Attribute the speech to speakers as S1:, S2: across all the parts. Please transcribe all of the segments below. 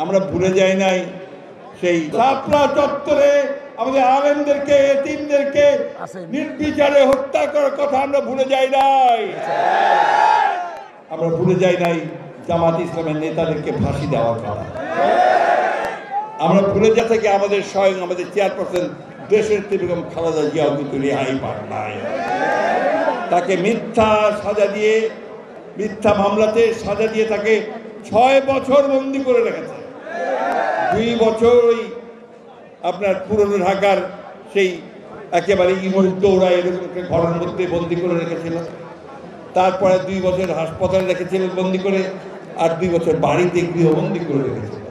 S1: আমরা ভুলে যাই নাই সেই শাপলা চত্বরে আমাদের আলেমদেরকে, এতিমদেরকে নির্বিচারে হত্যা করার কথা আমরা ভুলে যাই নাই। আমরা ভুলে যাই নাই জামাত ইসলামের নেতাদেরকে ফাঁসি দেওয়ার কথা। আমরা ভুলে যা থেকে আমাদের স্বয়ং আমাদের চেয়ারপারসন দেশের বেগম খালেদা জিয়া কিন্তু রেহাই পান নাই। তাকে মিথ্যা সাজা দিয়ে, মিথ্যা মামলাতে সাজা দিয়ে তাকে 6 বছর বন্দী করে রেখেছে। 2 বছর ওই আপনার পুরনো ঢাকার সেই একেবারে ইমোজ দৌড়া এরকম একটা ঘরের মধ্যে বন্দী করে রেখেছিল। তারপরে 2 বছর হাসপাতালে রেখেছিলেন বন্দী করে, আর 2 বছর বাড়িতে গৃহবন্দী করে রেখেছিল।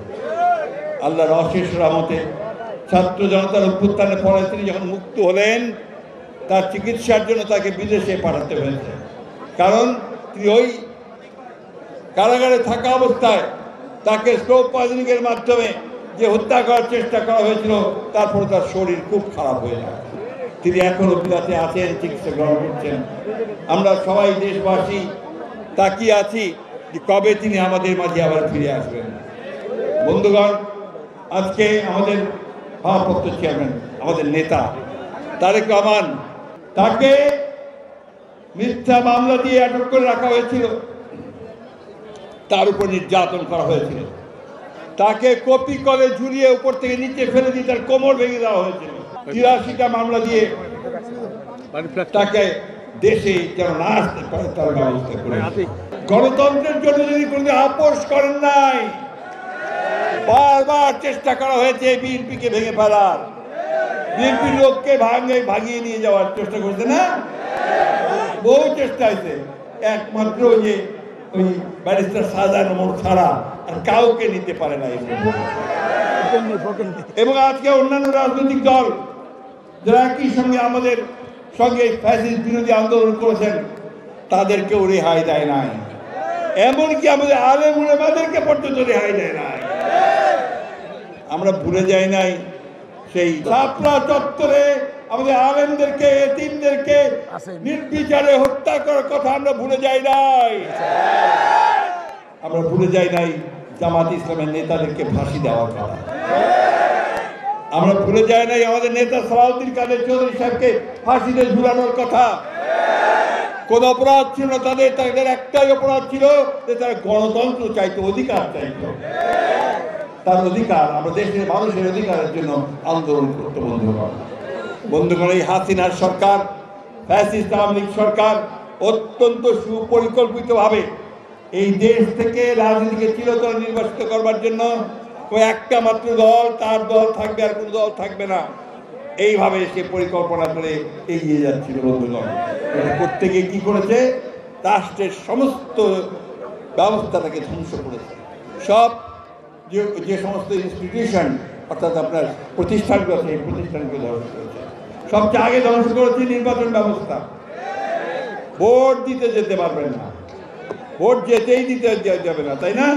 S1: আল্লাহর অশেষ রহমতে ছাত্র জনতার অভ্যুত্থানের পরে তিনি যখন মুক্ত হলেন, তার চিকিৎসার জন্য তাকে বিদেশে পাঠাতে হয়েছে। কারণ তিনি ওই কারাগারে থাকা অবস্থায় তাকে স্লো পয়জনিংয়ের মাধ্যমে যে হত্যা করার চেষ্টা করা হয়েছিল, তারপর তার শরীর খুব খারাপ হয়ে যায়। তিনি এখনো বিরাতে আছেন, চিকিৎসা গ্রহণ করছেন। আমরা সবাই দেশবাসী তাকিয়ে আছি যে কবে তিনি আমাদের মাঝে আবার ফিরে আসবেন। বন্ধুগণ, আজকে আমাদের ভারপ্রাপ্ত চেয়ারম্যান, আমাদের নেতা তারেক রহমান, তাকে মিথ্যা মামলা দিয়ে আটক করে রাখা হয়েছিল, তার উপর নির্যাতন করা হয়েছিল। তাকে কপি করে ঝুলিয়ে উপর থেকে নিচে ফেলে দিয়ে তার কোমর ভেঙে দেওয়া হয়েছিল। 83টা মামলা দিয়ে তাকে দেশে যেন না আসতে পারে তার ব্যবস্থা করে। গণতন্ত্রের জন্য যদি কোনো আপোষ করেন নাই, বারবার চেষ্টা করা হয়েছে বিএনপিকে ভেঙে ফেলার, বিএনপির লোককে ভাগিয়ে নিয়ে যাওয়ার চেষ্টা করছে না, বহু চেষ্টা হয়েছে। একমাত্র যে ওই ব্যারিস্টার শাহজাহান ওমর ছাড়া আর কাউকে নিতে পারে না। এবং আজকে অন্যান্য রাজনৈতিক দল যারা একই সঙ্গে আমাদের সঙ্গে ফ্যাসিস্ট বিরোধী আন্দোলন করেছেন, তাদেরকেও রেহাই দেয় নাই। এমনকি আমাদের আলেম উলামাদেরকে পর্যন্ত রেহাই দেয় নাই। আমরা ভুলে যাই নাই সেই শাপলা চত্বরে আমাদের আলেমদেরকে, এতিমদেরকে নির্বিচারে হত্যা করার কথা আমরা ভুলে যাই নাই। আমরা ভুলে যাই নাই জামাত ইসলামের নেতাদেরকে ফাঁসি দেওয়ার কথা। আমরা ভুলে যাই নাই আমাদের নেতা সালাউদ্দিন কাদের চৌধুরী সাহেবকে ফাঁসিতে ঝুলানোর কথা। কোন অপরাধ ছিল না তাদের, তাদের একটাই অপরাধ ছিল যে তারা গণতন্ত্র চাইতো, অধিকার চাইতো। তার অধিকার, আমরা দেশের মানুষের অধিকারের জন্য আন্দোলন করতে। বন্ধুগণ, এই হাসিনার সরকার, ফ্যাসিস্ট আওয়ামী লীগ সরকার অত্যন্ত সুপরিকল্পিতভাবে এই দেশ থেকে রাজনীতিকে চিরতরে নির্বাচিত করবার জন্য ওই একটা মাত্র দল, তার দল থাকবে, আর কোনো দল থাকবে না, এইভাবে সে পরিকল্পনা করে এগিয়ে যাচ্ছিল। বন্ধুগণ, করতে গিয়ে কি করেছে? রাষ্ট্রের সমস্ত ব্যবস্থাটাকে ধ্বংস করেছে। সব যে সমস্ত ইনস্টিটিউশন, অর্থাৎ আপনার প্রতিষ্ঠানগুলো আছে, এই প্রতিষ্ঠানকে ধ্বংস করেছে। সবচেয়ে আগে ধ্বংস করেছে নির্বাচন ব্যবস্থা। ভোট দিতে যেতে পারবেন না, ভোট যেতেই দিতে যাবে না, তাই না?